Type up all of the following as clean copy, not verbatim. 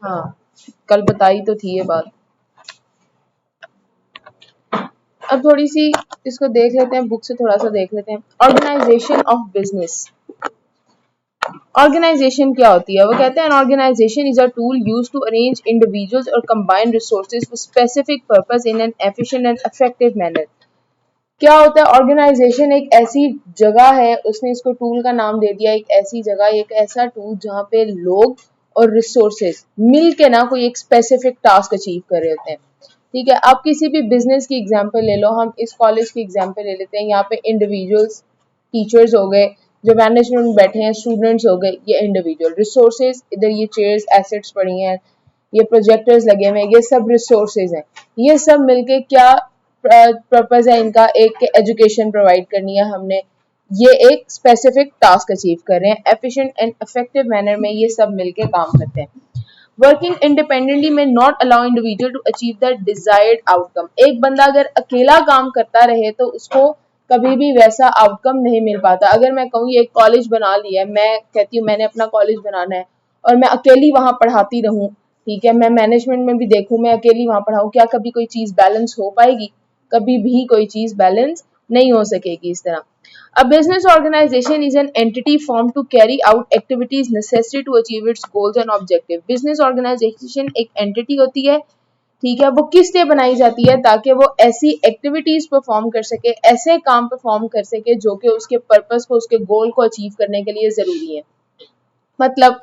हाँ, कल बताई तो थी ये बात। अब थोड़ी सी इसको देख लेते हैं, बुक से थोड़ा सा देख लेते हैं। Organisation of business. ऑर्गेनाइजेशन क्या होती है? वो कहते हैं organisation is a tool used to arrange individuals और combine resources for specific purpose in an efficient and effective manner. क्या होता है? ऑर्गेनाइजेशन एक ऐसी जगह है, उसने इसको टूल का नाम दे दिया, एक ऐसी जगह, एक ऐसा टूल जहाँ पे लोग और रिसोर्सेज मिल के ना कोई एक स्पेसिफिक टास्क अचीव कर रहे होते हैं। ठीक है, आप किसी भी बिजनेस की एग्जांपल ले लो, हम इस कॉलेज की एग्जांपल ले लेते हैं। यहाँ पे इंडिविजुअल्स, टीचर्स हो गए, जो मैनेजमेंट में बैठे हैं, स्टूडेंट्स हो गए, ये इंडिविजुअल रिसोर्सेज, इधर ये चेयर्स, एसेट्स पड़ी हैं, ये प्रोजेक्टर्स लगे हुए हैं, ये सब रिसोर्सेज हैं। ये सब मिलके क्या पर्पस है इनका? एक एजुकेशन प्रोवाइड करनी है हमने, ये एक स्पेसिफिक टास्क अचीव कर रहे हैं, एफिशिएंट एंड इफेक्टिव मैनर में ये सब मिलके काम करते हैं। वर्किंग इंडिपेंडेंटली में not allow individual to achieve the desired outcome. एक बंदा अगर अकेला काम करता रहे तो उसको कभी भी वैसा आउटकम नहीं मिल पाता। अगर मैं कहूँ ये एक कॉलेज बना लिया है, मैं कहती हूँ मैंने अपना कॉलेज बनाना है और मैं अकेली वहां पढ़ाती रहूं, ठीक है, मैं मैनेजमेंट में भी देखूं, मैं अकेली वहां पढ़ाऊं, क्या कभी कोई चीज बैलेंस हो पाएगी? कभी भी कोई चीज बैलेंस नहीं हो सकेगी इस तरह। A business organization is an entity formed to carry out activities necessary to achieve its goals and objectives. Business organization एक entity होती है, ठीक है, वो किस लिए बनाई जाती है? ताकि वो ऐसी एक्टिविटीज परफॉर्म कर सके, ऐसे काम परफॉर्म कर सके जो कि उसके पर्पस को, उसके गोल को अचीव करने के लिए जरूरी है। मतलब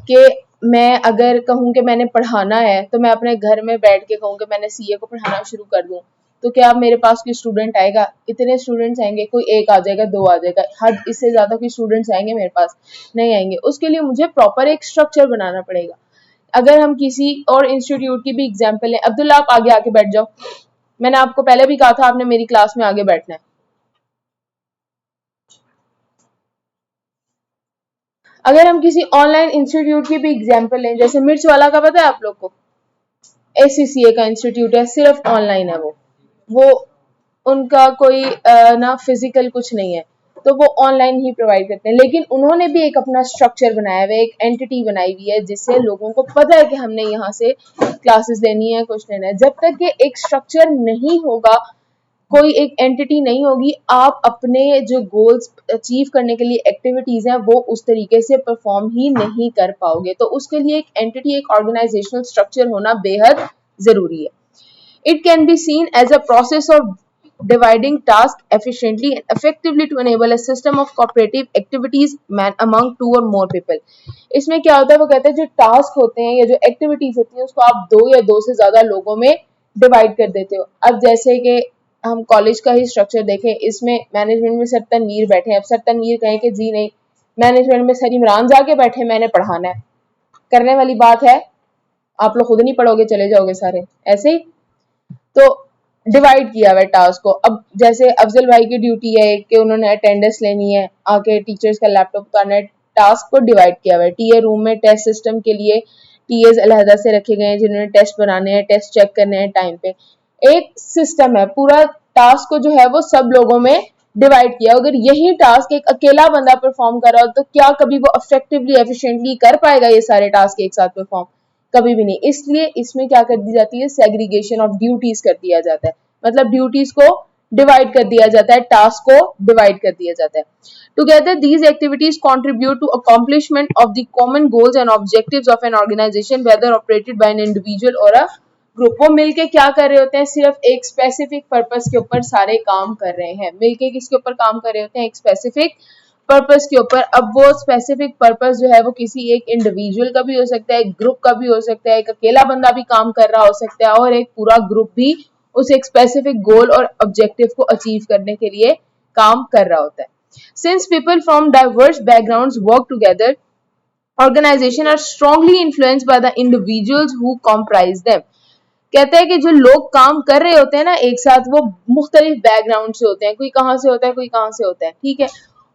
कि मैं अगर कहूँ कि मैंने पढ़ाना है तो मैं अपने घर में बैठ के कहूँ कि मैंने सीए को पढ़ाना शुरू कर दूँ, तो क्या मेरे पास कोई स्टूडेंट आएगा? इतने स्टूडेंट्स आएंगे? कोई एक आ जाएगा, दो आ जाएगा, हद इससे ज्यादा कोई स्टूडेंट्स आएंगे मेरे पास? नहीं आएंगे। उसके लिए मुझे प्रॉपर एक स्ट्रक्चर बनाना पड़ेगा। अगर हम किसी और इंस्टीट्यूट की भी एग्जाम्पल लें, अब्दुल्ला आप आगे आके बैठ जाओ, मैंने आपको पहले भी कहा था आपने मेरी क्लास में आगे बैठना है। अगर हम किसी ऑनलाइन इंस्टीट्यूट की भी एग्जाम्पल लें, जैसे मिर्च वाला का पता है आप लोग को, ACCA का इंस्टीट्यूट है, सिर्फ ऑनलाइन है वो उनका कोई ना फिजिकल कुछ नहीं है, तो वो ऑनलाइन ही प्रोवाइड करते हैं। लेकिन उन्होंने भी एक अपना स्ट्रक्चर बनाया हुआ है, एक एंटिटी बनाई हुई है, जिससे लोगों को पता है कि हमने यहाँ से क्लासेस लेनी है, कुछ लेना है। जब तक कि एक स्ट्रक्चर नहीं होगा, कोई एक एंटिटी नहीं होगी, आप अपने जो गोल्स अचीव करने के लिए एक्टिविटीज हैं वो उस तरीके से परफॉर्म ही नहीं कर पाओगे। तो उसके लिए एक एंटिटी, एक ऑर्गेनाइजेशनल स्ट्रक्चर होना बेहद जरूरी है। It can be seen as a process of dividing tasks efficiently and effectively to enable a system of cooperative activities among two or more people. इसमें क्या होता है? वो कहते हैं जो टास्क होते हैं या जो एक्टिविटीज होती हैं उसको आप दो या दो से ज्यादा लोगों में डिवाइड कर देते हो। अब जैसे कि हम कॉलेज का ही स्ट्रक्चर देखें, इसमें मैनेजमेंट में सर तनवीर बैठे हैं। अब सर तनवीर कहें कि जी नहीं, मैनेजमेंट में सर इमरान जाके बैठे, मैंने पढ़ाना है, करने वाली बात है? आप लोग खुद नहीं पढ़ोगे, चले जाओगे सारे ऐसे ही। तो डिवाइड किया हुआ है टास्क को। अब जैसे अफजल भाई की ड्यूटी है कि उन्होंने अटेंडेंस लेनी है, आके टीचर्स का लैपटॉप उतारना है, टास्क को डिवाइड किया हुआ है। टीए रूम में टेस्ट सिस्टम के लिए टीएस अलहदा से रखे गए हैं जिन्होंने टेस्ट बनाने हैं, टेस्ट चेक करने हैं टाइम पे। एक सिस्टम है, पूरा टास्क को जो है वो सब लोगों में डिवाइड किया। अगर यही टास्क एक अकेला बंदा परफॉर्म कर रहा हो तो क्या कभी वो इफेक्टिवली, एफिशिएंटली कर पाएगा ये सारे टास्क एक साथ परफॉर्म? कभी भी नहीं। इसलिए इसमें क्या कर दी जाती है? सेग्रीगेशन ऑफ ड्यूटीज कर दिया जाता है। मतलब ड्यूटीज को डिवाइड कर दिया जाता है, टास्क को डिवाइड कर दिया जाता है। Together these activities contribute to accomplishment of the common goals and objectives of an organisation whether operated by an individual or a group. वो मिलके क्या कर रहे होते हैं? सिर्फ एक स्पेसिफिक पर्पस के ऊपर सारे काम कर रहे हैं। मिलके किसके ऊपर काम कर रहे होते हैं? एक स्पेसिफिक पर्पस के ऊपर। अब वो स्पेसिफिक पर्पस जो है वो किसी एक इंडिविजुअल का भी हो सकता है, एक ग्रुप का भी हो सकता है, एक अकेला बंदा भी काम कर रहा हो सकता है, और एक पूरा ग्रुप भी उस एक स्पेसिफिक गोल और ऑब्जेक्टिव को अचीव करने के लिए काम कर रहा होता है। Since people from diverse backgrounds work together, organisation are strongly influenced by the individuals who comprise them. कहते हैं कि जो लोग काम कर रहे होते हैं ना एक साथ, वो मुख्तलिफ बैकग्राउंड से होते हैं, कोई कहाँ से होता है, कोई कहाँ से होता है, ठीक है।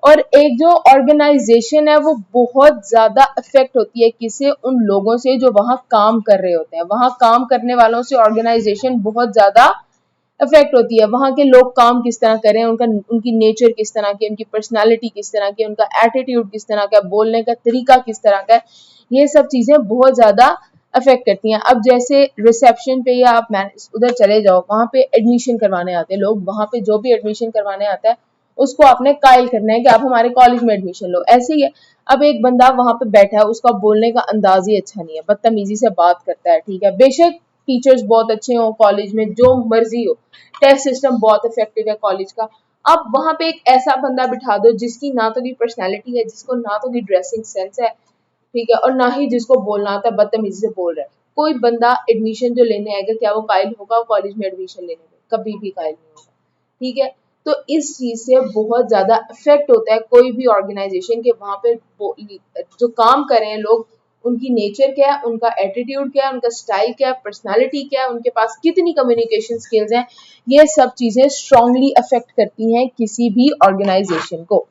और एक जो ऑर्गेनाइजेशन है वो बहुत ज्यादा अफेक्ट होती है किससे? उन लोगों से जो वहां काम कर रहे होते हैं। वहां काम करने वालों से ऑर्गेनाइजेशन बहुत ज्यादा अफेक्ट होती है। वहां के लोग काम किस तरह कर रहे हैं, उनकी नेचर किस तरह की, उनकी पर्सनालिटी किस तरह की, उनका एटीट्यूड किस तरह का, बोलने का तरीका किस तरह का है, ये सब चीजें बहुत ज्यादा अफेक्ट करती हैं। अब जैसे रिसेप्शन पे या आप उधर चले जाओ, वहां पे एडमिशन करवाने आते हैं लोग, वहां पे जो भी एडमिशन करवाने आता है उसको आपने कायल करना है कि आप हमारे कॉलेज में एडमिशन लो, ऐसे ही है। अब एक बंदा वहां पे बैठा है, उसका बोलने का अंदाज ही अच्छा नहीं है, बदतमीजी से बात करता है, ठीक है, बेशक टीचर्स बहुत अच्छे हो कॉलेज में, जो मर्जी हो, टेस्ट सिस्टम बहुत इफेक्टिव है कॉलेज का, आप वहां पे एक ऐसा बंदा बिठा दो जिसकी ना तो की पर्सनैलिटी है, जिसको ना तो की ड्रेसिंग सेंस है, ठीक है, और ना ही जिसको बोलना आता है, बदतमीजी से बोल रहा है, कोई बंदा एडमिशन जो लेने आएगा, क्या वो कायल होगा कॉलेज में एडमिशन लेने में? कभी भी कायल नहीं होगा, ठीक है। तो इस चीज से बहुत ज्यादा इफेक्ट होता है कोई भी ऑर्गेनाइजेशन के, वहां पे जो काम कर रहे हैं लोग, उनकी नेचर क्या है, उनका एटीट्यूड क्या है, उनका स्टाइल क्या है, पर्सनालिटी क्या है, उनके पास कितनी कम्युनिकेशन स्किल्स हैं, ये सब चीजें स्ट्रांगली अफेक्ट करती हैं किसी भी ऑर्गेनाइजेशन को।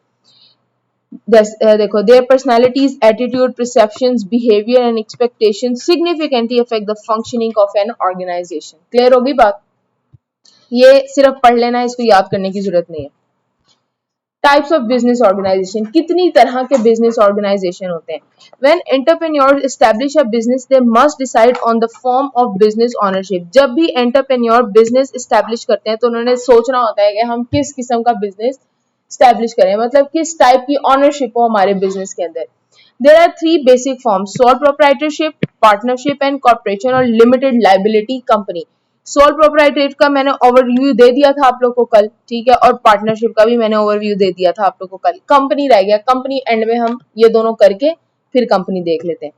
देखो, their personalities, attitude, perceptions, behavior and expectations significantly affect the functioning of an organization. Clear होगी बात? ये सिर्फ पढ़ लेना है, इसको याद करने की जरूरत नहीं है। टाइप्स ऑफ बिजनेस ऑर्गेनाइजेशन, कितनी तरह के बिजनेस ऑर्गेनाइजेशन होते हैं। When entrepreneur establish a business, they must decide on the form of business ownership. जब भी एंटरप्रेन्योर बिजनेस एस्टैब्लिश करते हैं तो उन्होंने सोचना होता है कि हम किस किस्म का बिजनेस स्टैब्लिश करें, मतलब किस टाइप की ऑनरशिप हो हमारे बिजनेस के अंदर। There are three basic forms: sole proprietorship, partnership and corporation और limited liability company. Sole proprietorship का मैंने ओवरव्यू दे दिया था आप लोग को कल, ठीक है, और पार्टनरशिप का भी मैंने ओवरव्यू दे दिया था आप लोग को कल। कंपनी रह गया, कंपनी एंड में हम ये दोनों करके फिर कंपनी देख लेते हैं।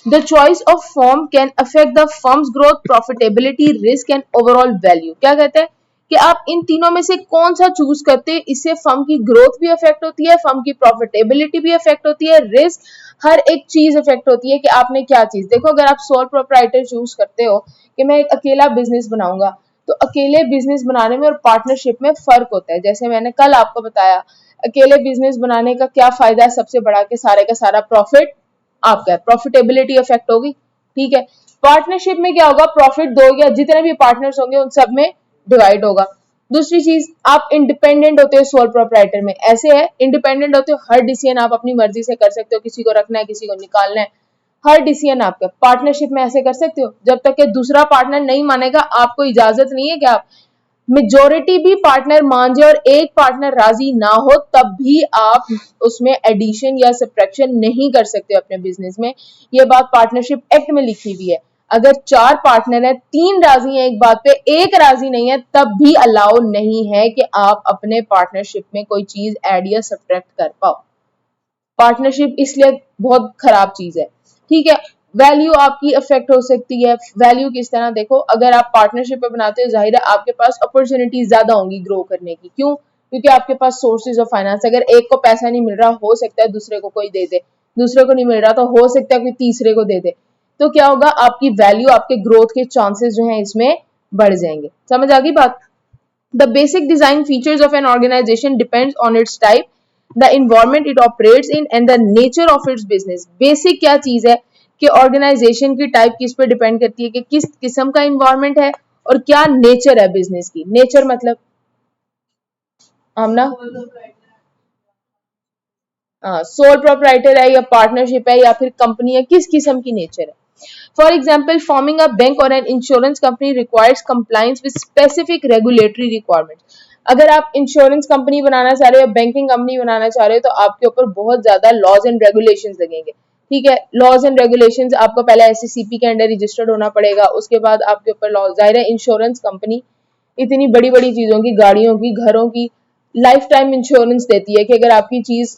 The choice of firm can affect the firm's growth, profitability, risk and overall value. क्या कहते हैं कि आप इन तीनों में से कौन सा चूज करते हैं, इससे फर्म की ग्रोथ भी अफेक्ट होती है, फर्म की प्रॉफिटेबिलिटी भी अफेक्ट होती है, रिस्क, हर एक चीज अफेक्ट होती है कि आपने क्या चीज। देखो, अगर आप सोल प्रोप्राइटर चूज करते हो कि मैं एक अकेला बिजनेस बनाऊंगा, तो अकेले बिजनेस बनाने में और पार्टनरशिप में फर्क होता है। जैसे मैंने कल आपको बताया, अकेले बिजनेस बनाने का क्या फायदा है, सबसे बड़ा कि सारे का सारा प्रॉफिट आपका है, प्रॉफिटेबिलिटी अफेक्ट होगी, ठीक है। पार्टनरशिप में क्या होगा, प्रॉफिट दो या जितने भी पार्टनर्स होंगे उन सब में डिवाइड होगा। दूसरी चीज, आप इंडिपेंडेंट होते हो सोल प्रोप्राइटर में, ऐसे है इंडिपेंडेंट होते हो, हर डिसीजन आप अपनी मर्जी से कर सकते हो, किसी को रखना है किसी को निकालना है, हर डिसीजन आपका। पार्टनरशिप में ऐसे कर सकते हो, जब तक कि दूसरा पार्टनर नहीं मानेगा आपको इजाजत नहीं है कि आप मेजोरिटी भी पार्टनर मान जाए और एक पार्टनर राजी ना हो तब भी आप उसमें एडिशन या सब्ट्रैक्शन नहीं कर सकते अपने बिजनेस में। ये बात पार्टनरशिप एक्ट में लिखी हुई है। अगर 4 पार्टनर है, 3 राजी हैं एक बात पे, एक राजी नहीं है, तब भी अलाउ नहीं है कि आप अपने पार्टनरशिप में कोई चीज ऐड या सब्ट्रैक्ट कर पाओ। पार्टनरशिप इसलिए बहुत खराब चीज है, ठीक है। वैल्यू आपकी अफेक्ट हो सकती है। वैल्यू किस तरह, देखो, अगर आप पार्टनरशिप पे बनाते हो, जाहिर है आपके पास अपॉर्चुनिटीज ज्यादा होंगी ग्रो करने की। क्यों? क्योंकि आपके पास सोर्सेज ऑफ फाइनेंस, अगर एक को पैसा नहीं मिल रहा, हो सकता है दूसरे को कोई दे दे, दूसरे को नहीं मिल रहा तो हो सकता है कोई तीसरे को दे दे, तो क्या होगा, आपकी वैल्यू, आपके ग्रोथ के चांसेस जो है इसमें बढ़ जाएंगे। समझ आ गई बात? The basic design features of an organization depends on its type, the environment it operates in and the nature of its business. Basic क्या चीज है कि ऑर्गेनाइजेशन की टाइप किस पे डिपेंड करती है कि किस किस्म का इन्वायरमेंट है और क्या नेचर है बिजनेस की। नेचर मतलब आमना सोल प्रोप्राइटर है या पार्टनरशिप है या फिर कंपनी है, किस किस्म की नेचर है। For example, forming a bank or an insurance company requires compliance with specific regulatory requirements. अगर आप इंश्योरेंस कंपनी बनाना चाह रहे हो, बैंकिंग कंपनी बनाना चाह रहे हो, तो आपके ऊपर बहुत ज्यादा लॉज एंड रेगुलेशंस लगेंगे, ठीक है। लॉज एंड रेगुलेशंस, आपको पहले एससीसीपी के अंडर रजिस्टर्ड होना पड़ेगा, उसके बाद आपके ऊपर लॉज। जाहिर है इंश्योरेंस कंपनी इतनी बड़ी बड़ी चीजों की, गाड़ियों की, घरों की लाइफ टाइम इंश्योरेंस देती है कि अगर आपकी चीज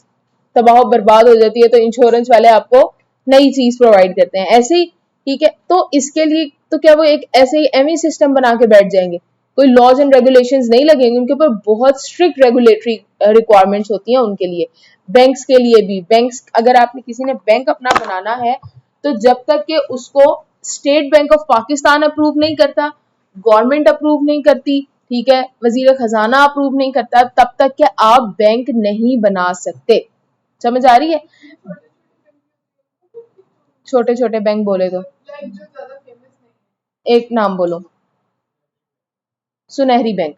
तबाह बर्बाद हो जाती है तो इंश्योरेंस वाले आपको नई चीज प्रोवाइड करते हैं, ऐसे ही, ठीक है। तो इसके लिए तो क्या वो एक ऐसे ही एमी सिस्टम बना के बैठ जाएंगे, कोई लॉज एंड रेगुलेशंस नहीं लगेंगे, उनके ऊपर बहुत स्ट्रिक्ट रेगुलेटरी रिक्वायरमेंट्स होती हैं उनके लिए। बैंक्स के लिए भी, बैंक्स, अगर आपने किसी ने बैंक अपना बनाना है तो जब तक कि उसको state bank of Pakistan approve नहीं करता, गवर्नमेंट अप्रूव नहीं करती, ठीक है, वजीर खजाना अप्रूव नहीं करता, तब तक कि आप बैंक नहीं बना सकते। समझ आ रही है? छोटे छोटे बैंक बोले तो एक नाम बोलो, सुनहरी बैंक।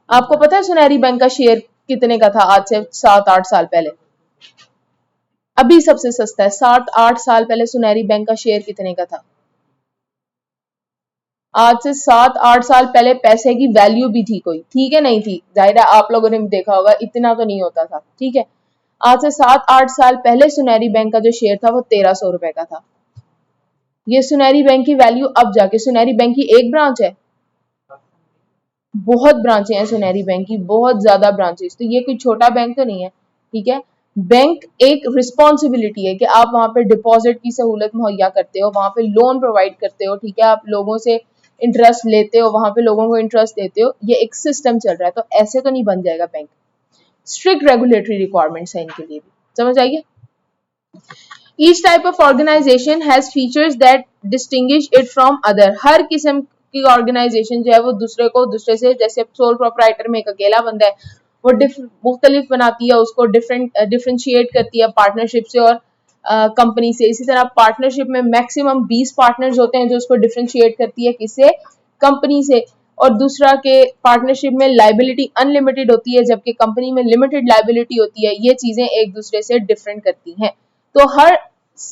आपको पता है सुनहरी बैंक का शेयर कितने का था आज से 7-8 साल पहले? अभी सबसे सस्ता है। 7-8 साल पहले सुनहरी बैंक का शेयर कितने का था? आज से 7-8 साल पहले पैसे की वैल्यू भी थी कोई, ठीक है, नहीं थी, जाहिर है आप लोगों ने भी देखा होगा, इतना तो नहीं होता था, ठीक है। आज से 7-8 साल पहले सुनहरी बैंक का जो शेयर था वो 1300 रुपए का था। ये सुनहरी बैंक की वैल्यू अब जाके, सुनहरी बैंक की एक ब्रांच है, बहुत ब्रांचें हैं सुनहरी बैंक की, बहुत ज्यादा ब्रांचेस, तो ये कोई छोटा बैंक तो नहीं है, ठीक है। बैंक एक रिस्पॉन्सिबिलिटी है कि आप वहां पे डिपॉजिट की सहूलत मुहैया करते हो, वहां पे लोन प्रोवाइड करते हो, ठीक है, आप लोगों से इंटरेस्ट लेते हो, वहां पे लोगों को इंटरेस्ट देते हो, ये एक सिस्टम चल रहा है, तो ऐसे तो नहीं बन जाएगा बैंक। स्ट्रिक्ट रेगुलेटरी रिक्वायरमेंट्स है इनके लिए भी, समझ आइए। Each type of organization has features that distinguish it from other. हर किस्म की ऑर्गेनाइजेशन जो है वो दूसरे से, जैसे सोल प्रोप्राइटर में एक अकेला बंदा है, वो मुख्तलिफ बनाती है, उसको डिफरेंशिएट करती है पार्टनरशिप से और कंपनी से। इसी तरह पार्टनरशिप में मैक्सिमम 20 पार्टनर्स होते हैं जो उसको डिफरेंशिएट करती है किससे, कंपनी से। और दूसरा के पार्टनरशिप में लाइबिलिटी अनलिमिटेड होती है जबकि कंपनी में लिमिटेड लाइबिलिटी होती है। ये चीजें एक दूसरे से डिफरेंट करती हैं। तो हर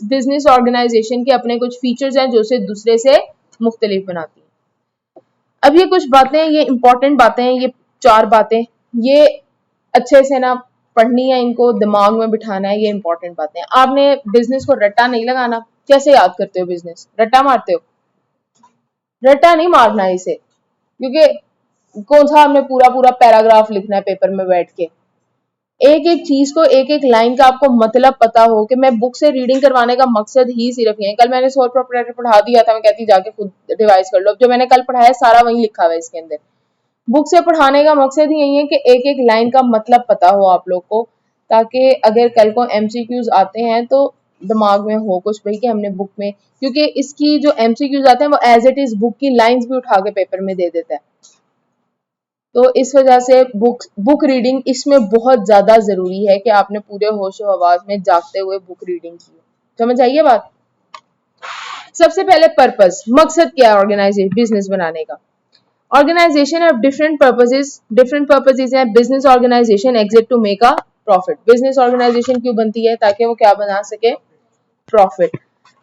बिजनेस ऑर्गेनाइजेशन के अपने कुछ फीचर्स हैं जो उसे दूसरे से मुख्तलिफ बनाती हैं। अब ये कुछ बातें, ये इंपॉर्टेंट बातें हैं, ये 4 बातें, ये अच्छे से ना पढ़नी है, इनको दिमाग में बिठाना है, ये इंपॉर्टेंट बातें हैं। आपने बिजनेस को रट्टा नहीं लगाना। कैसे याद करते हो बिजनेस? रट्टा मारते हो? रट्टा नहीं मारना है इसे, क्योंकि कौन सा हमने पूरा पूरा पैराग्राफ लिखना है पेपर में बैठ के। एक एक चीज को, एक एक लाइन का आपको मतलब पता हो कि मैं बुक से रीडिंग करवाने का मकसद ही सिर्फ ये है। कल मैंने सोल प्रोप्राइटर पढ़ा दिया था, मैं कहती जाके खुद रिवाइज कर लो। जो मैंने कल पढ़ाया सारा वही लिखा हुआ है इसके अंदर। बुक से पढ़ाने का मकसद ही यही है कि एक एक लाइन का मतलब पता हो आप लोग को, ताकि अगर कल को एमसीक्यूज आते हैं तो दिमाग में हो कुछ भाई कि हमने बुक में, क्योंकि इसकी जो एमसीक्यूज आते हैं वो एज इट इज बुक की लाइंस भी उठा के पेपर में दे देता है। तो इस वजह से बुक रीडिंग इसमें बहुत ज्यादा जरूरी है कि आपने पूरे होशो हवास में जागते हुए बुक रीडिंग की। समझ आइए बात। सबसे पहले पर्पस, मकसद क्या है ऑर्गेनाइजेशन बिजनेस बनाने का। ऑर्गेनाइजेशन हैव डिफरेंट पर्पसेस हैं। Business organisation exist to make a profit. Business organisation क्यों बनती है? ताकि वो क्या बना सके? Profit.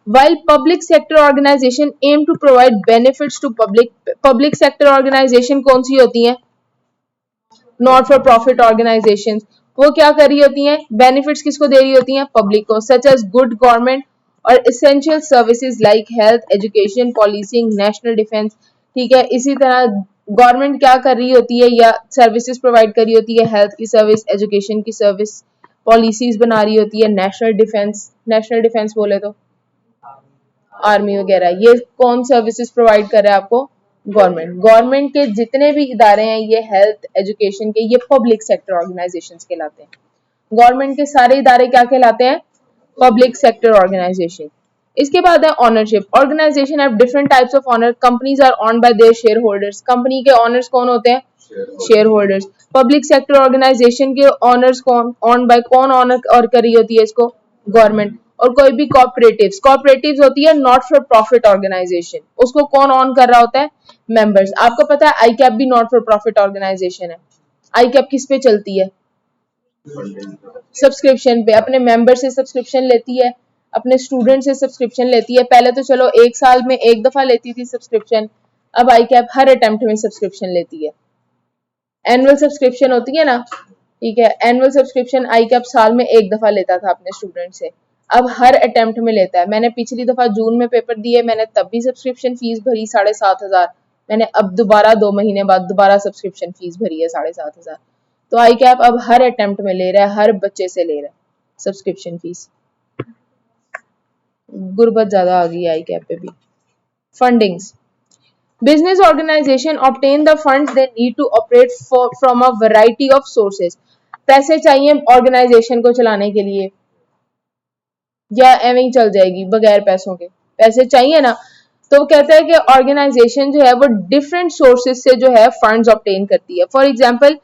While public sector organization aim to provide benefits to public sector organization कौन सी होती हैं? Not for profit organisation. वो क्या कर रही होती हैं? बेनिफिट्स किसको दे रही होती हैं? पब्लिक को, सच एज गुड गवर्नमेंट और essential services like health, education, policing, national defence, ठीक है। इसी तरह गवर्नमेंट क्या कर रही होती है या सर्विसेज प्रोवाइड कर रही होती है? हेल्थ की सर्विस, एजुकेशन की सर्विस, पॉलिसीज बना रही होती है, नेशनल डिफेंस बोले तो आर्मी वगैरह। ये कौन सर्विसेज प्रोवाइड कर रहा है आपको? गवर्नमेंट के जितने भी इदारे हैं ये हेल्थ, एजुकेशन के, ये पब्लिक सेक्टर ऑर्गेनाइजेशंस कहलाते हैं। गवर्नमेंट के सारे इदारे क्या कहलाते हैं? Public sector organisation. इसके बाद है ownership. Organisation have different types of owner. Companies are owned by their shareholders. Company के ऑनर्स कौन होते हैं? Shareholders. Public sector organisation के ऑनर्स कौन? ऑन बाय कौन ऑनर और कर रही होती है इसको? गवर्नमेंट। और कोई भी कॉपरेटिव्स होती है नॉट फॉर प्रॉफिट ऑर्गेनाइजेशन, उसको कौन ऑन कर रहा होता है? मेंबर्स। आपको पता है आई कैप भी नॉट फॉर प्रॉफिट ऑर्गेनाइजेशन है। आई कैप किस पे चलती है? सब्सक्रिप्शन पे। अपने मेंबर से सब्सक्रिप्शन लेती है, अपने स्टूडेंट से सब्सक्रिप्शन लेती है। पहले तो चलो एक साल में एक दफा लेती थी सब्सक्रिप्शन, अब आई कैप हर अटेम्प्ट में सब्सक्रिप्शन लेती है। एनुअल सब्सक्रिप्शन होती है ना, ठीक है, एनुअल सब्सक्रिप्शन आई कैप साल में एक दफा लेता था अपने स्टूडेंट से, अब हर अटेम्प्ट में लेता है। मैंने पिछली दफा जून में पेपर दिए, मैंने तब भी सब्सक्रिप्शन फीस भरी 7,500। मैंने अब दोबारा 2 महीने बाद दोबारा सब्सक्रिप्शन फीस भरी है 7,500। तो आई कैप अब हर अटेम्प्ट में ले रहा है, हर बच्चे से ले रहा है सब्सक्रिप्शन फीस। गुर्बत ज्यादा आ गई आई कैप पे भी। Fundings. Business organization obtain the funds they need to operate from a variety of sources. पैसे चाहिए ऑर्गेनाइजेशन को चलाने के लिए या एवं ही चल जाएगी बगैर पैसों के? पैसे चाहिए ना। तो कहता है कि ऑर्गेनाइजेशन जो है वो डिफरेंट सोर्सेज से जो है फंड्स ऑब्टेन करती है। For example,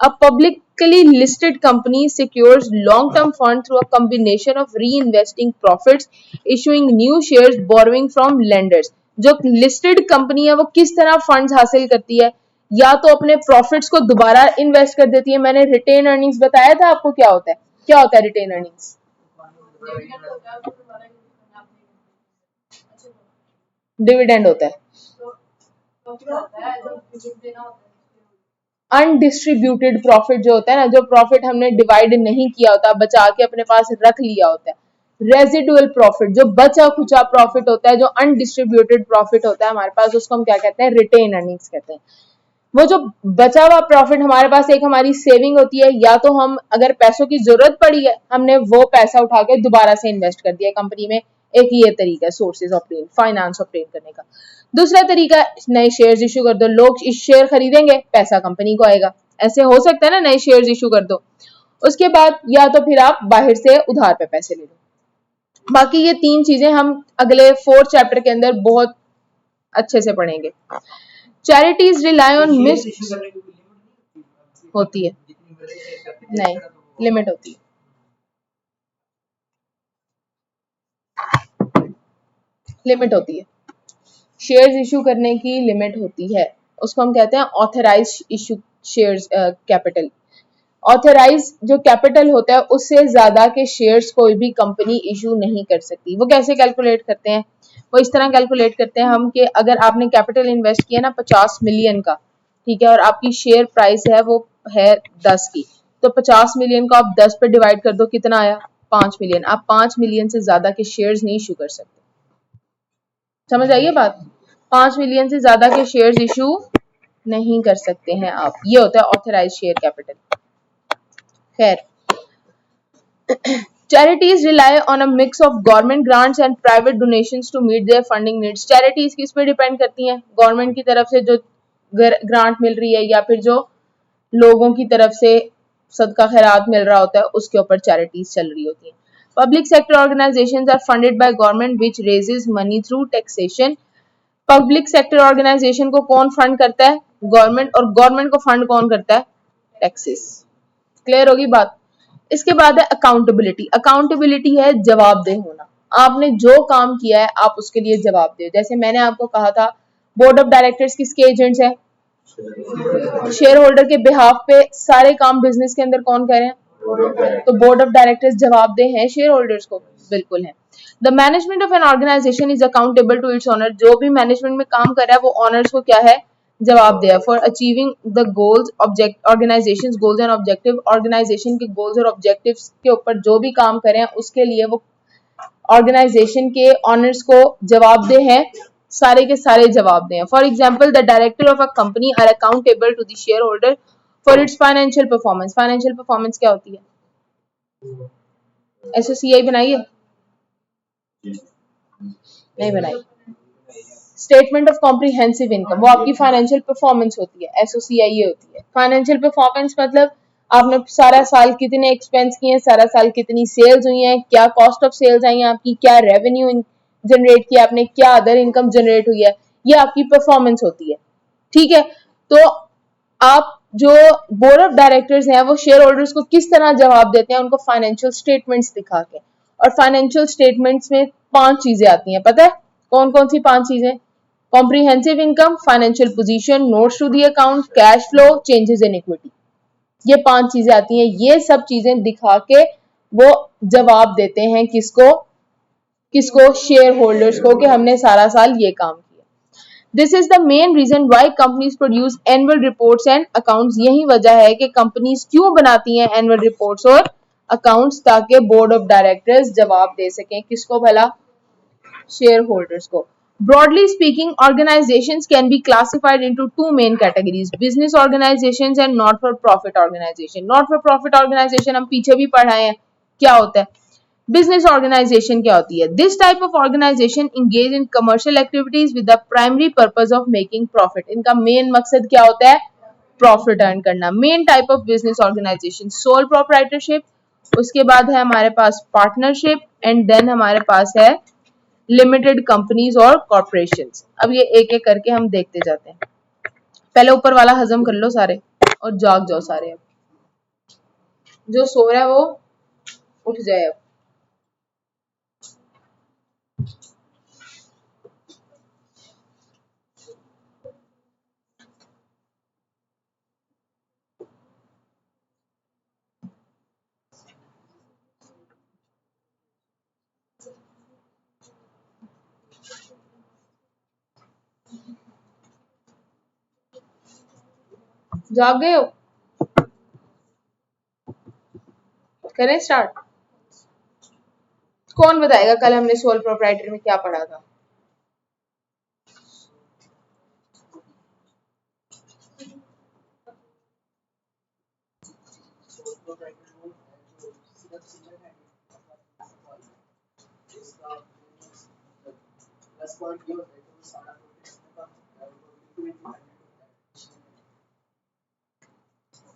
a publicly listed company secures long-term fund through a combination of reinvesting profits, issuing new shares, borrowing from lenders. जो लिस्टेड कंपनी है वो किस तरह फंड्स हासिल करती है? या तो अपने प्रॉफिट्स को दोबारा इन्वेस्ट कर देती है। मैंने रिटेन अर्निंग्स बताया था आपको क्या होता है? क्या होता है रिटेन अर्निंग्स? डिविडेंड होता है। अनडिस्ट्रीब्यूटेड प्रॉफिट जो होता है ना, जो प्रॉफिट हमने डिवाइड नहीं किया होता, बचा के अपने पास रख लिया होता है। रेजिडुअल प्रॉफिट, जो बचा खुचा प्रॉफिट होता है, जो अनडिस्ट्रीब्यूटेड प्रॉफिट होता है हमारे पास, उसको हम क्या कहते हैं? रिटेन अर्निंग्स कहते हैं। वो जो बचा हुआ प्रॉफिट हमारे पास एक हमारी सेविंग होती है, या तो हम अगर पैसों की जरूरत पड़ी है, हमने वो पैसा उठा के दोबारा से इन्वेस्ट कर दिया कंपनी में। एक ये तरीका है सोर्सेज ऑफ फाइनेंस ऑप्टेन करने का। दूसरा तरीका, नए शेयर्स इशू कर दो, लोग इस शेयर खरीदेंगे, पैसा कंपनी को आएगा। ऐसे हो सकता है ना, नए शेयर्स इशू कर दो। उसके बाद या तो फिर आप बाहर से उधार पे पैसे ले लो। बाकी ये तीन चीजें हम अगले 4th चैप्टर के अंदर बहुत अच्छे से पढ़ेंगे। चैरिटीज रिलाई ऑन मिस होती है, नहीं लिमिट होती है, लिमिट होती है। शेयर्स इशू करने की लिमिट होती है, उसको हम कहते हैं authorise issue shares capital. Authorise जो कैपिटल होता है, उससे ज्यादा के शेयर्स कोई भी कंपनी इशू नहीं कर सकती। वो कैसे कैलकुलेट करते हैं? वो इस तरह कैलकुलेट करते हैं हम कि अगर आपने कैपिटल इन्वेस्ट किया ना 50 मिलियन का, ठीक है, और आपकी शेयर प्राइस है वो है 10 की, तो 50 मिलियन को आप 10 पे डिवाइड कर दो, कितना आया? 5 मिलियन। आप 5 मिलियन से ज्यादा के शेयर्स नहीं इशू कर सकते। समझ आइए बात? 5 मिलियन से ज्यादा के शेयर्स इशू नहीं कर सकते हैं आप। ये होता है ऑथराइज शेयर कैपिटल। खैर, charities rely on a mix of government grants and private donations to meet their funding needs. charities किस पे डिपेंड करती हैं? गवर्नमेंट की तरफ से जो ग्रांट मिल रही है, या फिर जो लोगों की तरफ से सदका खैरात मिल रहा होता है, उसके ऊपर चैरिटीज चल रही होती हैं। Public sector organisations are funded by government which raises money through taxation. Public sector organisation को कौन फंड करता है? गवर्नमेंट। और गवर्नमेंट को फंड कौन करता है? टैक्सेस। क्लियर होगी बात? इसके बाद है अकाउंटेबिलिटी। अकाउंटेबिलिटी है जवाबदेह होना। आपने जो काम किया है आप उसके लिए जवाब दे। जैसे मैंने आपको कहा था, बोर्ड ऑफ डायरेक्टर्स किसके एजेंट्स हैं? शेयर होल्डर के बिहाफ पे सारे काम बिजनेस के अंदर कौन कर रहे हैं? तो बोर्ड ऑफ डायरेक्टर्स जवाबदेह हैं शेयर होल्डर्स को? बिल्कुल है। The management of an organisation is accountable to its owner. जो भी मैनेजमेंट में काम कर रहा है वो ऑनर्स को क्या है? जवाबदेह। For achieving the goals object organisation goals and objective. Organisation के गोल्स और ऑब्जेक्टिव्स के ऊपर जो भी काम करें उसके लिए वो ऑर्गेनाइजेशन के ऑनर्स को जवाबदेह हैं, सारे के सारे जवाबदेह हैं। For example, the director of a company are accountable to the shareholder for its financial performance. Financial performance क्या होती है? एसओसीआई बनाई है? नहीं बनाई। स्टेटमेंट ऑफ कॉम्प्रिहेंसिव इनकम, वो आपकी फाइनेंशियल परफॉर्मेंस होती है। एसओसीआई ये होती है। फाइनेंशियल परफॉर्मेंस मतलब आपने सारा साल कितने एक्सपेंस किए हैं, सारा साल कितनी सेल्स हुई हैं, क्या कॉस्ट ऑफ सेल्स आई हैं आपकी, क्या रेवेन्यू जनरेट किया आपने, क्या अदर इनकम जनरेट हुई है, ये आपकी परफॉर्मेंस होती है। ठीक है, तो आप जो बोर्ड ऑफ डायरेक्टर्स हैं वो शेयर होल्डर्स को किस तरह जवाब देते हैं? उनको फाइनेंशियल स्टेटमेंट्स दिखा के। और फाइनेंशियल स्टेटमेंट्स में 5 चीजें आती हैं, पता है कौन कौन सी 5 चीजें? Comprehensive income, financial position, notes to the account, cash flow, changes in equity. ये 5 चीजें आती हैं। ये सब चीजें दिखा के वो जवाब देते हैं किसको? किसको? शेयर होल्डर्स को, कि हमने सारा साल ये काम किया। This is the main reason why companies produce annual reports and accounts. यही वजह है कि कंपनीज क्यों बनाती हैं एनुअल रिपोर्ट्स और अकाउंट्स, ताकि बोर्ड ऑफ डायरेक्टर्स जवाब दे सकें। किसको भला? शेयर होल्डर्स को। Broadly speaking, organizations can be classified into two main categories: business organizations and not-for-profit organization. Not-for-profit organization हम पीछे भी पढ़ाए हैं, क्या होता है? Business organization क्या होती है? This type of organization engage in commercial activities with the primary purpose of making profit. इनका main मकसद क्या होता है? Profit earn करना. Main type of business organization, sole proprietorship, उसके बाद है हमारे पास पार्टनरशिप, एंड देन हमारे पास है लिमिटेड कंपनीज और कॉर्पोरेशंस। अब ये एक एक करके हम देखते जाते हैं। पहले ऊपर वाला हजम कर लो सारे और जाग जाओ सारे। अब जो सो रहा है वो उठ जाए अब। जाग गए हो? करें स्टार्ट? कौन बताएगा कल हमने सोल प्रोप्राइटर में क्या पढ़ा था?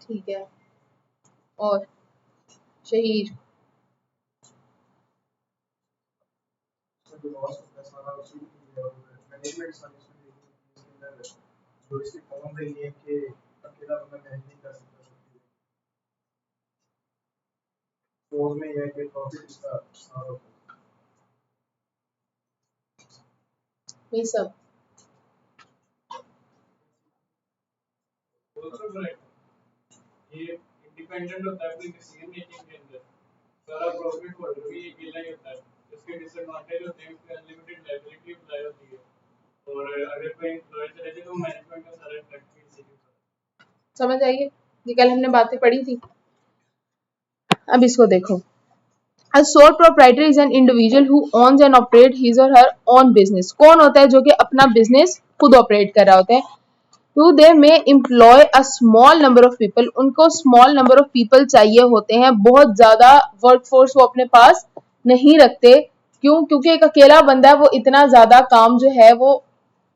ठीक है, और शहीद ये सब इंडिपेंडेंट होता है अपनी डिसीजन मेकिंग के अंदर, सारा प्रॉफिट होल्डर भी अकेला ही होता है। इसके डिसएडवांटेज होते हैं, इसकी अनलिमिटेड लायबिलिटी अप्लाई होती है, और अगर कोई एम्प्लॉय चले जाए तो मैनेजमेंट का सारा इफेक्ट भी इसी के ऊपर। समझ आइए, ये कल हमने बातें पढ़ी थी। अब इसको देखो, A sole proprietor is an individual who owns and operates his or her own business. कौन होता है जो कि अपना बिजनेस खुद ऑपरेट कर रहा होता है? तो they may employ a small number of people, उनको स्मॉल नंबर ऑफ पीपल चाहिए होते हैं, बहुत ज्यादा वर्कफोर्स वो अपने पास नहीं रखते। क्यों? क्योंकि एक अकेला बंदा है, वो इतना ज्यादा काम जो है वो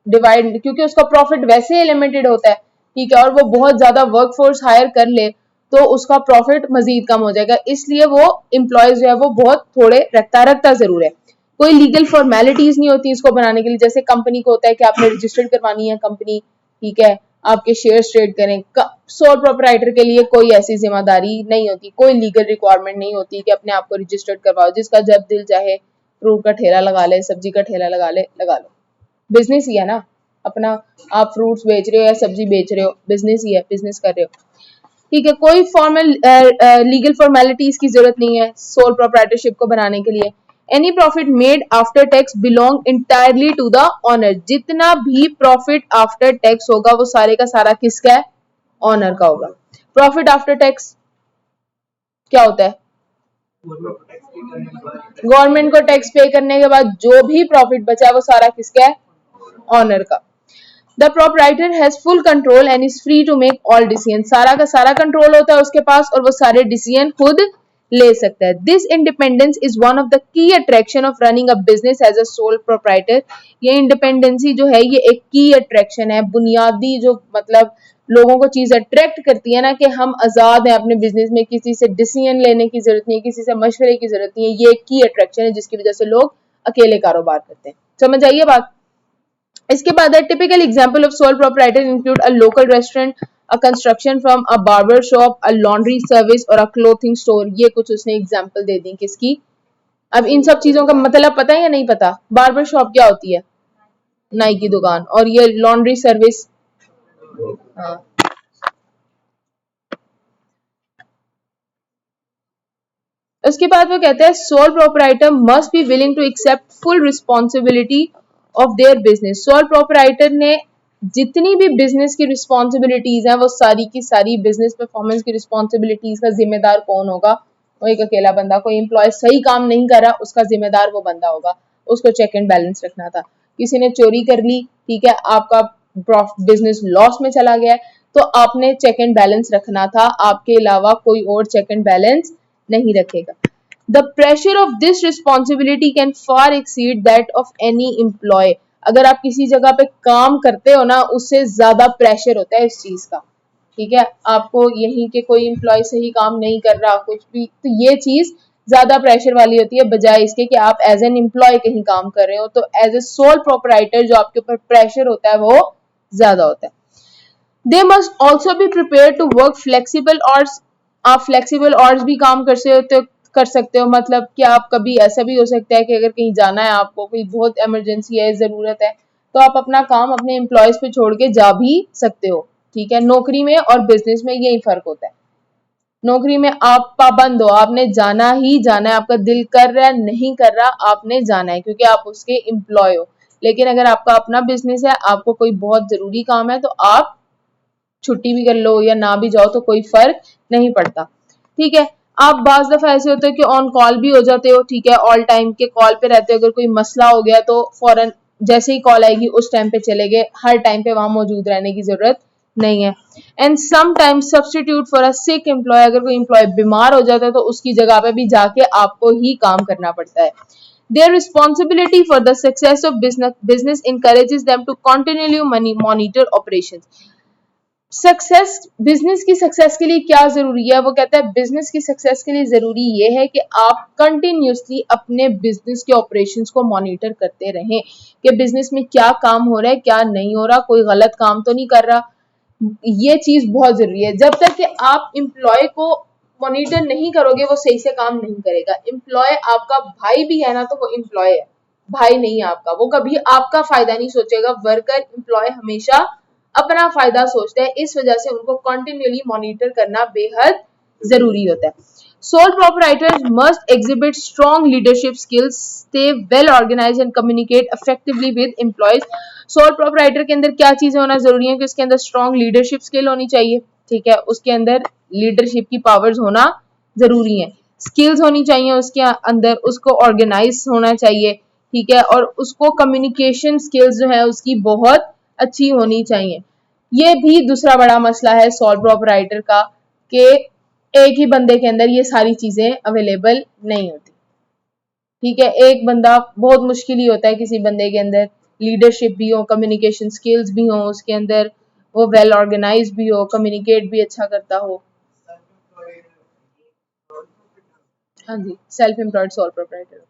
डिवाइड, क्योंकि उसका प्रॉफिट वैसे ही लिमिटेड होता है, ठीक है, और वो बहुत ज्यादा वर्कफोर्स हायर कर ले तो उसका प्रॉफिट मजीद कम हो जाएगा, इसलिए वो एम्प्लॉयज जो है वो बहुत थोड़े रखता जरूर है। कोई लीगल फॉर्मेलिटीज नहीं होती इसको बनाने के लिए, जैसे कंपनी को होता है कि आपने रजिस्टर्ड करवानी है कंपनी, ठीक है, आपके शेयर ट्रेड करें। सोल प्रोप्राइटर के लिए कोई ऐसी जिम्मेदारी नहीं होती, कोई लीगल रिक्वायरमेंट नहीं होती कि अपने आप को रजिस्टर्ड करवाओ, जिसका जब दिल चाहे फ्रूट का ठेला लगा ले, सब्जी का ठेला लगा ले, लगा लो। बिजनेस ही है ना अपना, आप फ्रूट्स बेच रहे हो या सब्जी बेच रहे हो, बिजनेस ही है, बिजनेस कर रहे हो, ठीक है। कोई फॉर्मल लीगल फॉर्मेलिटीज की जरूरत नहीं है सोल प्रोप्राइटरशिप को बनाने के लिए। Any profit made after tax belong entirely to the owner, जितना भी प्रॉफिट आफ्टर टैक्स होगा वो सारे का सारा किसका है? ऑनर का होगा। प्रॉफिट आफ्टर टैक्स क्या होता है? गवर्नमेंट को टैक्स पे करने के बाद जो भी प्रॉफिट बचा वो सारा किसका है? ऑनर का। The proprietor has full control and is free to make all decision, सारा का सारा कंट्रोल होता है उसके पास और वो सारे डिसीजन खुद ले सकता है। This independence is one of the key attraction of running a business as a sole proprietor. ये इंडिपेंडेंसी जो है ये एक की अट्रैक्शन है, बुनियादी जो मतलब लोगों को चीज अट्रैक्ट करती है ना कि हम आजाद हैं अपने बिजनेस में, किसी से डिसीजन लेने की जरूरत नहीं है, किसी से मशवरे की जरूरत नहीं है, ये एक की अट्रैक्शन है जिसकी वजह से लोग अकेले कारोबार करते हैं। समझ आइए बात? इसके बाद typical example of sole proprietor include a local restaurant, a construction firm, a barber shop, a laundry service और अ क्लोथिंग स्टोर। ये कुछ उसने एग्जांपल दे दी किसकी। अब इन सब चीजों का मतलब पता है या नहीं पता? बार्बर शॉप क्या होती है? नाई की दुकान। और ये लॉन्ड्री सर्विस, हाँ। उसके बाद वो कहते हैं sole proprietor must be willing to accept full responsibility of their business. Sole proprietor ने जितनी भी बिजनेस की रिस्पॉन्सिबिलिटीज हैं वो सारी की सारी बिजनेस परफॉर्मेंस की रिस्पॉन्सिबिलिटीज का जिम्मेदार कौन होगा? वो एक अकेला बंदा। कोई एम्प्लॉय सही काम नहीं कर रहा उसका जिम्मेदार वो बंदा होगा, उसको चेक एंड बैलेंस रखना था। किसी ने चोरी कर ली, ठीक है, आपका बिजनेस लॉस में चला गया तो आपने चेक एंड बैलेंस रखना था, आपके अलावा कोई और चेक एंड बैलेंस नहीं रखेगा। The pressure of this responsibility can far exceed that of any employee. अगर आप किसी जगह पे काम करते हो ना, उससे ज्यादा प्रेशर होता है इस चीज का, ठीक है। आपको यहीं के कोई एम्प्लॉय सही काम नहीं कर रहा कुछ भी, तो ये चीज ज्यादा प्रेशर वाली होती है बजाय इसके कि आप एज एन एम्प्लॉय कहीं काम कर रहे हो। तो एज ए सोल प्रोपराइटर जो आपके ऊपर प्रेशर होता है वो ज्यादा होता है। They must also be prepare to work flexible hours. आप फ्लेक्सिबल आवर्स भी काम कर सकते हो, मतलब कि आप कभी ऐसा भी हो सकता है कि अगर कहीं जाना है, आपको कोई बहुत इमरजेंसी है, जरूरत है, तो आप अपना काम अपने एम्प्लॉयज पे छोड़ के जा भी सकते हो, ठीक है। नौकरी में और बिजनेस में यही फर्क होता है। नौकरी में आप पाबंद हो, आपने जाना ही जाना है, आपका दिल कर रहा है नहीं कर रहा आपने जाना है क्योंकि आप उसके एम्प्लॉय हो। लेकिन अगर आपका अपना बिजनेस है, आपको कोई बहुत जरूरी काम है तो आप छुट्टी भी कर लो या ना भी जाओ तो कोई फर्क नहीं पड़ता, ठीक है। आप बाज दफा ऐसे होते हो कि ऑन कॉल भी हो जाते हो, ठीक है, ऑल टाइम के कॉल पे रहते हो, अगर कोई मसला हो गया तो फौरन जैसे ही कॉल आएगी उस टाइम पे चले गए, हर टाइम पे वहां मौजूद रहने की जरूरत नहीं है। And sometimes substitute for a sick employee, अगर कोई एम्प्लॉय बीमार हो जाता है तो उसकी जगह पे भी जाके आपको ही काम करना पड़ता है। Their responsibility for the success of business encourages them to continually monitor operations. Success, business की सक्सेस के लिए क्या जरूरी है, वो कहता है बिजनेस की सक्सेस के लिए जरूरी ये है कि आप कंटिन्यूसली अपने बिजनेस के ऑपरेशंस को मॉनिटर करते रहें कि बिजनेस में क्या काम हो रहा है, क्या नहीं हो रहा, कोई गलत काम तो नहीं कर रहा। ये चीज बहुत जरूरी है। जब तक कि आप एम्प्लॉय को मॉनिटर नहीं करोगे वो सही से काम नहीं करेगा। एम्प्लॉय आपका भाई भी है ना तो वो एम्प्लॉय है, भाई नहीं है आपका, वो कभी आपका फायदा नहीं सोचेगा। वर्कर एम्प्लॉय हमेशा अपना फायदा सोचते हैं, इस वजह से उनको कंटिन्यूली मॉनिटर करना बेहद जरूरी होता है। Sole proprietors must exhibit strong leadership skills, stay well organised and communicate effectively with employees. Sole proprietor के अंदर क्या चीजें होना जरूरी है कि उसके अंदर स्ट्रॉन्ग लीडरशिप स्किल होनी चाहिए, ठीक है, उसके अंदर लीडरशिप की पावर्स होना जरूरी है, स्किल्स होनी चाहिए उसके अंदर, उसको ऑर्गेनाइज होना चाहिए, ठीक है, और उसको कम्युनिकेशन स्किल्स जो है उसकी बहुत अच्छी होनी चाहिए। ये भी दूसरा बड़ा मसला है सोल प्रोपराइटर का कि एक ही बंदे के अंदर ये सारी चीजें अवेलेबल नहीं होती, ठीक है। एक बंदा बहुत मुश्किल ही होता है किसी बंदे के अंदर लीडरशिप भी हो, कम्युनिकेशन स्किल्स भी हो उसके अंदर, वो वेल ऑर्गेनाइज भी हो, कम्युनिकेट भी अच्छा करता हो। हाँ जी, self employed sole proprietor.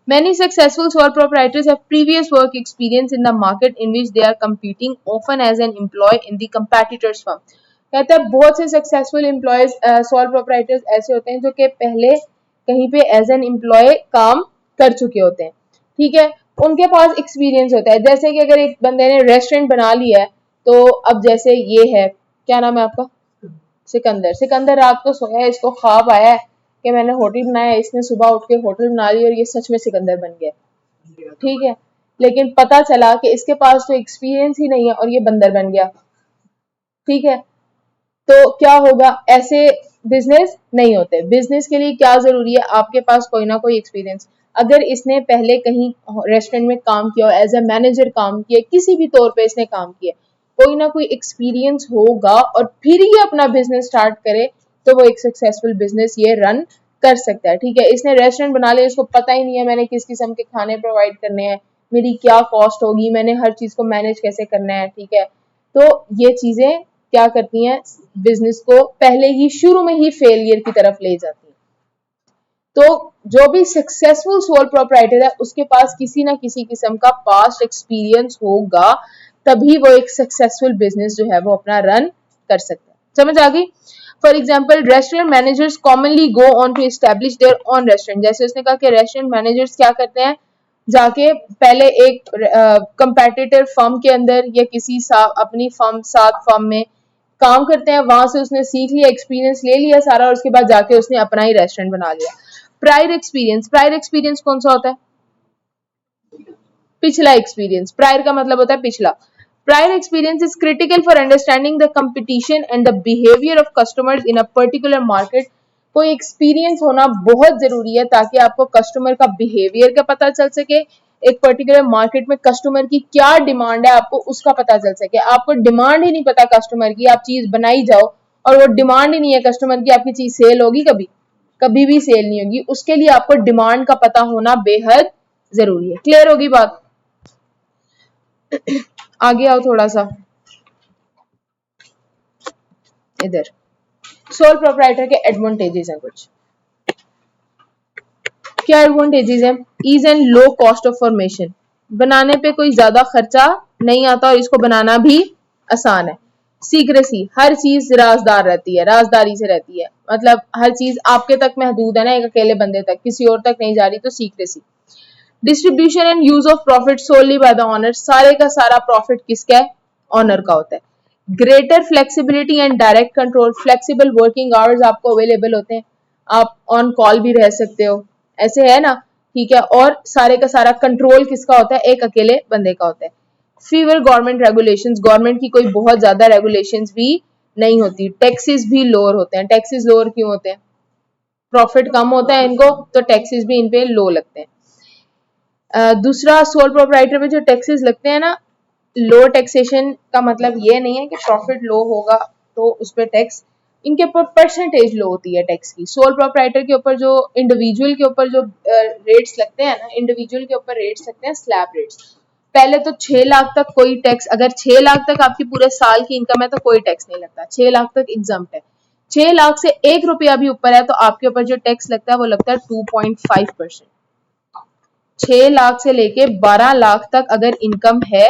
Many successful sole proprietors have previous work experience in the market in which they are competing, often as an employee in the competitor's firm. कहता है बहुत से सक्सेसफुल एम्प्लॉयज सोल प्रोपराइटर्स ऐसे होते हैं जो कि पहले कहीं पे एज एन एम्प्लॉय काम कर चुके होते हैं, ठीक है, उनके पास एक्सपीरियंस होता है। जैसे कि अगर एक बंदे ने रेस्टोरेंट बना लिया है तो अब जैसे ये है, क्या नाम है आपका, सिकंदर। सिकंदर रात को सोया, इसको ख्वाब आया है कि मैंने होटल बनाया, इसने सुबह उठ के होटल बना ली और ये सच में सिकंदर बन गया, ठीक है, लेकिन पता चला कि इसके पास तो एक्सपीरियंस ही नहीं है और ये बंदर बन गया, ठीक है। तो क्या होगा, ऐसे बिजनेस नहीं होते। बिजनेस के लिए क्या जरूरी है, आपके पास कोई ना कोई एक्सपीरियंस। अगर इसने पहले कहीं रेस्टोरेंट में काम किया, एज ए मैनेजर काम किया, किसी भी तौर पे इसने काम किया, कोई ना कोई एक्सपीरियंस होगा और फिर ये अपना बिजनेस स्टार्ट करे तो वो एक सक्सेसफुल बिजनेस ये रन कर सकता है, ठीक है। इसने रेस्टोरेंट बना लिया, इसको पता ही नहीं है मैंने किस किस्म के खाने प्रोवाइड करने हैं, मेरी क्या कॉस्ट होगी, मैंने हर चीज को मैनेज कैसे करना है, ठीक है। तो ये चीजें क्या करती हैं, बिजनेस को पहले ही शुरू में ही फेलियर की तरफ ले जाती हैं। तो जो भी सक्सेसफुल सोल प्रोपराइटर है उसके पास किसी ना किसी किस्म का पास्ट एक्सपीरियंस होगा, तभी वो एक सक्सेसफुल बिजनेस जो है वो अपना रन कर सकता है। समझ आ गई। For example, restaurant managers commonly go on to establish their own restaurant. जैसे उसने कहा कि रेस्टोरेंट मैनेजर्स क्या करते हैं, जाके पहले एक कंपेटिटर फर्म के अंदर या किसी अपनी फर्म साथ फर्म में काम करते हैं, वहां से उसने सीख लिया, एक्सपीरियंस ले लिया सारा, और उसके बाद जाके उसने अपना ही रेस्टोरेंट बना लिया। प्रायर एक्सपीरियंस, प्रायर एक्सपीरियंस कौन सा होता है, पिछला एक्सपीरियंस। प्रायर का मतलब होता है पिछला। Prior experience is critical for understanding the competition and the behaviour of customers in a particular market. कोई एक्सपीरियंस होना बहुत जरूरी है ताकि आपको कस्टमर का बिहेवियर का पता चल सके, एक पर्टिकुलर मार्केट में कस्टमर की क्या डिमांड है आपको उसका पता चल सके। आपको डिमांड ही नहीं पता कस्टमर की, आप चीज बनाई जाओ और वो डिमांड ही नहीं है कस्टमर की, आपकी चीज सेल होगी कभी, कभी भी सेल नहीं होगी। उसके लिए आपको डिमांड का पता होना बेहद जरूरी है। क्लियर होगी बात। आगे आओ थोड़ा सा इधर, सोल प्रोपराइटर के एडवांटेजेस हैं कुछ। क्या एडवांटेजेस हैं, ease and low cost of formation, बनाने पे कोई ज्यादा खर्चा नहीं आता और इसको बनाना भी आसान है। सीक्रेसी, हर चीज राजदार रहती है, राजदारी से रहती है, मतलब हर चीज आपके तक महदूद है ना, एक अकेले बंदे तक, किसी और तक नहीं जा रही, तो secrecy. Distribution and use of profit solely by the owner, सारे का सारा प्रॉफिट किसका है, ऑनर का होता है। Greater flexibility and direct control, flexible working hours आपको अवेलेबल होते हैं, आप ऑन कॉल भी रह सकते हो, ऐसे है ना, ठीक है। और सारे का सारा कंट्रोल किसका होता है, एक अकेले बंदे का होता है। फीवर गवर्नमेंट रेगुलेशंस, गवर्नमेंट की कोई बहुत ज्यादा रेगुलेशंस भी नहीं होती, टैक्सेस भी लोअर होते हैं। टैक्सेस लोअर क्यों होते हैं? प्रॉफिट कम होता है इनको, तो टैक्सेस भी इन पे लो लगते हैं। दूसरा, सोल प्रोप्राइटर पे जो टैक्सेस लगते हैं ना, लो टैक्सेशन का मतलब ये नहीं है कि प्रॉफिट लो होगा तो उस पर टैक्स, इनके ऊपर परसेंटेज लो होती है टैक्स की। सोल प्रोप्राइटर के ऊपर जो इंडिविजुअल के ऊपर जो रेट्स लगते हैं ना, इंडिविजुअल के ऊपर रेट्स लगते हैं स्लैब रेट्स। पहले तो 6 लाख तक कोई टैक्स, अगर 6 लाख तक आपकी पूरे साल की इनकम है तो कोई टैक्स नहीं लगता, 6 लाख तक एग्जम्प्ट है। 6 लाख से 1 रुपया भी ऊपर है तो आपके ऊपर जो टैक्स लगता है वो लगता है 2.5%। 6 लाख से लेके 12 लाख तक अगर इनकम है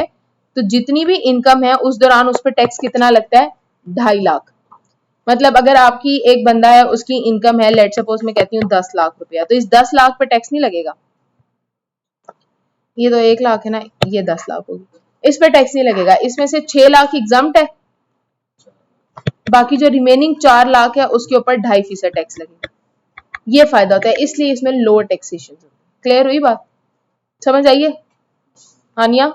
तो जितनी भी इनकम है उस दौरान उस पर टैक्स कितना लगता है? 2.5 लाख। मतलब अगर आपकी एक बंदा है, उसकी इनकम है, लेट सपोज मैं कहती हूँ 10 लाख रुपया, तो इस 10 लाख पे टैक्स नहीं लगेगा। ये तो 1 लाख है ना, ये 10 लाख होगी, इस पे टैक्स नहीं लगेगा। इसमें से 6 लाख एग्जम्प्ट है, बाकी जो रिमेनिंग 4 लाख है उसके ऊपर 2.5% टैक्स लगेगा। ये फायदा होता है, इसलिए इसमें लोअर टैक्सेशन। क्लियर हुई बात? समझ आइए हानिया?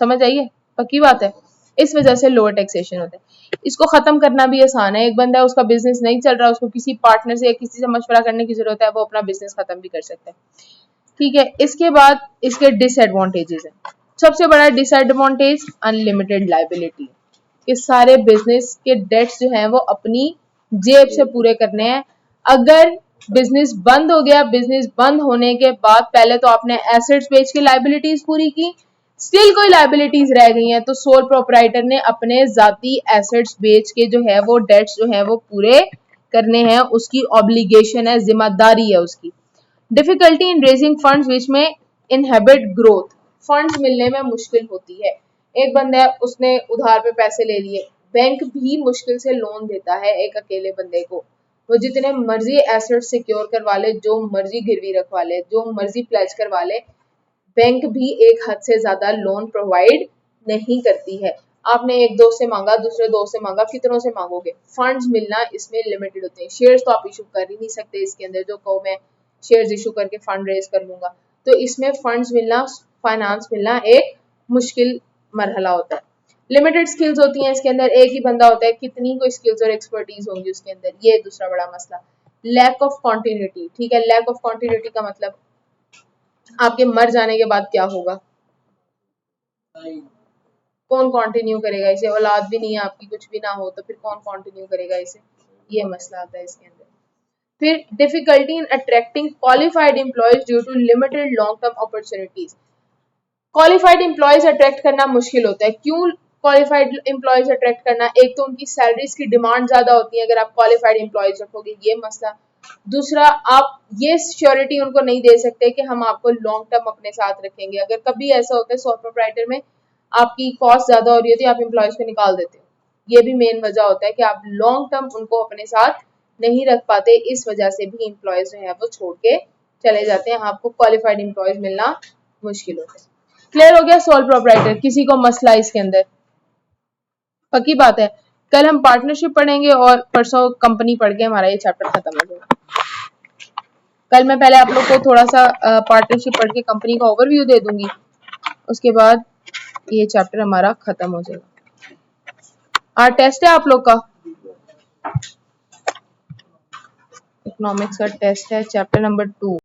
समझ आइए? पक्की बात है, इस वजह से लोअर टैक्सेशन होता है। इसको खत्म करना भी आसान है। एक बंदा है, उसका बिजनेस नहीं चल रहा, उसको किसी पार्टनर से या किसी से मशवरा करने की जरूरत है, वो अपना बिजनेस खत्म भी कर सकता है। ठीक है, इसके बाद इसके डिसएडवांटेजेस हैं। सबसे बड़ा डिसएडवांटेज अनलिमिटेड लायबिलिटी, कि सारे बिजनेस के डेट्स जो हैं वो अपनी जेब से पूरे करने हैं। अगर बिजनेस बंद हो गया, बिजनेस बंद होने के बाद पहले तो आपने एसेट्स बेच के लायबिलिटीज पूरी की, स्टिल कोई लायबिलिटीज रह गई हैं तो सोल प्रोप्राइटर ने अपने जाती एसेट्स बेच के जो है वो डेट्स जो है वो पूरे करने हैं, उसकी ऑब्लिगेशन है, जिम्मेदारी है उसकी। डिफिकल्टी इन रेजिंग फंड्स विच में इनहेबिट ग्रोथ, फंड्स मिलने में मुश्किल होती है। एक बंदा है, उसने उधार पे पैसे ले लिए, बैंक भी मुश्किल से लोन देता है एक अकेले बंदे को। वो जितने मर्जी एसेट सिक्योर करवा ले, जो मर्जी गिरवी रखवा ले, जो मर्जी प्लेज करवा ले, बैंक भी एक हद से ज्यादा लोन प्रोवाइड नहीं करती है। आपने एक दोस्त से मांगा, दूसरे दोस्त से मांगा, कितनों से मांगोगे? फंड्स मिलना इसमें लिमिटेड होते हैं। शेयर्स तो आप इशू कर ही नहीं सकते इसके अंदर, जो कहो मैं शेयर्स इशू करके फंड रेज कर लूंगा, तो इसमें फंड्स मिलना, फाइनेंस मिलना एक मुश्किल मरहला होता है। लिमिटेड स्किल्स होती हैं इसके अंदर, एक ही बंदा होता है, कितनी कोई स्किल्स और एक्सपर्टीज होंगी उसके अंदर, ये दूसरा बड़ा मसला। लैक ऑफ कॉन्टिन्यूटी, ठीक है, लैक ऑफ कॉन्टिन्यूटी का मतलब आपके मर जाने के बाद क्या होगा? कौन कंटिन्यू करेगा इसे? औलाद भी नहीं है आपकी, कुछ भी ना हो तो फिर कौन कंटिन्यू करेगा इसे? ये मसला आता है इसके अंदर। फिर difficulty in attracting qualified employees due to limited long term opportunities. Qualified employees attract करना मुश्किल होता है। क्यों क्वालिफाइड एम्प्लॉयज अट्रैक्ट करना? एक तो उनकी सैलरीज की डिमांड ज्यादा होती है अगर आप क्वालिफाइड एम्प्लॉयज रखोगे, ये मसला। दूसरा, आप ये श्योरिटी उनको नहीं दे सकते कि हम आपको लॉन्ग टर्म अपने साथ रखेंगे। अगर कभी ऐसा होता है सोल प्रोप्राइटर में आपकी कॉस्ट ज्यादा हो रही होती है, आप एम्प्लॉयज को निकाल देते हो, ये भी मेन वजह होता है कि आप लॉन्ग टर्म उनको अपने साथ नहीं रख पाते। इस वजह से भी एम्प्लॉयज जो है वो छोड़ के चले जाते हैं, आपको क्वालिफाइड एम्प्लॉयज मिलना मुश्किल होता है। क्लियर हो गया सोल प्रोप्राइटर? किसी को मसला इसके अंदर? पक्की बात है। कल हम पार्टनरशिप पढ़ेंगे और परसों कंपनी पढ़ के हमारा ये चैप्टर खत्म हो जाएगा। कल मैं पहले आप लोग को थोड़ा सा पार्टनरशिप पढ़ के कंपनी का ओवरव्यू दे दूंगी, उसके बाद ये चैप्टर हमारा खत्म हो जाएगा। आज टेस्ट है आप लोग का, इकोनॉमिक्स का टेस्ट है, चैप्टर नंबर 2।